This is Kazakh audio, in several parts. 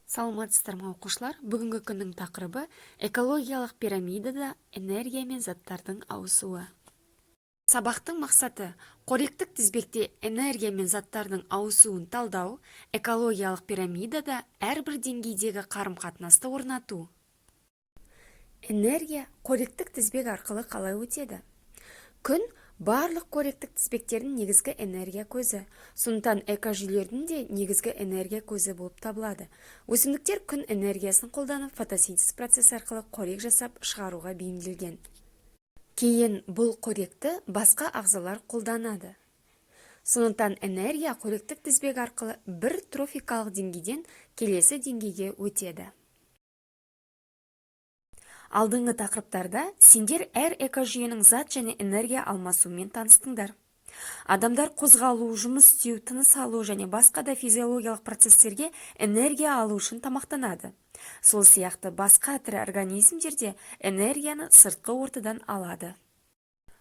Саламатсыздар ма оқушылар? Бүгінгі күннің тақырыбы экологиялық пирамидада энергия мен заттардың ауысуы. Сабақтың мақсаты қоректік тізбекте энергия мен заттардың ауысуын талдау, экологиялық пирамидада әрбір деңгейдегі қарым-қатынасты орнату. Энергия қоректік тізбек арқылы қалай өтеді? Күн барлық қоректік тізбектердің негізгі энергия көзі. Сондықтан экожүйелердің де негізгі энергия көзі болып табылады. Өсімдіктер күн энергиясын қолданып фотосинтез процесі арқылы қорек жасап шығаруға бейімделген. Кейін бұл қоректі басқа ағзалар қолданады. Сондықтан энергия қоректік тізбек арқылы бір трофикалық деңгейден келесі деңгейге өтеді. Алдыңғы тақырыптарда сендер әр экожүйенің зат және энергия алмасуымен таныстыңдар. Адамдар қозғалу, жұмыс істеу, тыныс алу және басқа да физиологиялық процестерге энергия алу үшін тамақтанады. Сол сияқты басқа тірі организмдерде энергияны сыртқы ортадан алады.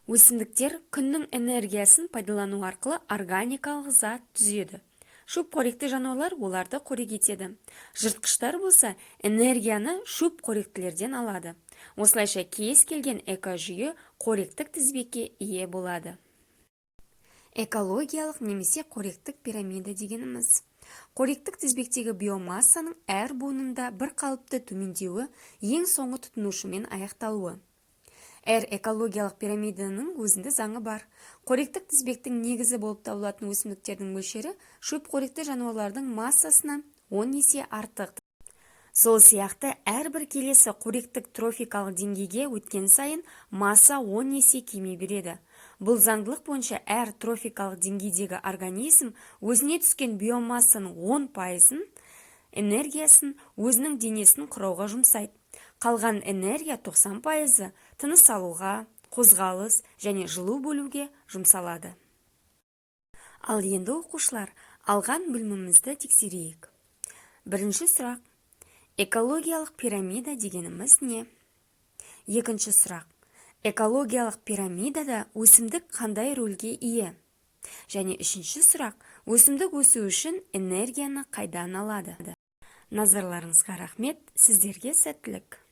Өсімдіктер күннің энергиясын пайдалану арқылы органикалық зат түзеді. Шөп қоректі жануарлар оларды қорек етеді. Жыртқыштар болса энергияны шөп қоректілерден алады. Осылайша кез келген экожүйе қоректік тізбекке ие болады. Экологиялық немесе қоректік пирамида дегеніміз. Қоректік тізбектегі биомассаның әр буынында бір қалыпты төмендеуі ең соңғы тұтынушымен аяқталуы. Әр экологиялық пирамиданың өзінде заңы бар. Қоректік тізбектің негізі болып табылатын өсімдіктердің мөлшері шөп қоректі жануарлардың массасына 10 есе артық. Сол сияқты әрбір келесі қоректік трофикалық деңгейге өткен сайын масса 10 есе кеме береді. Бұл заңдылық бойынша әр трофикалық деңгейдегі организм өзіне түскен биомассаның 10% энергиясын өзінің денесін құрауға жұмсайды. Қалған энергия 90% тыныс алуға, қозғалыс және жылу бөлуге жұмсалады. Ал енді оқушылар, алған білімімізді тексерейік. Бірінші сұрақ. Экологиялық пирамида дегеніміз не? Екінші сұрақ. Экологиялық пирамидада өсімдік қандай рөлге ие? Және үшінші сұрақ. Өсімдік өсу үшін энергияны қайдан алады? Назарларыңызға рахмет, сіздерге сәттілік.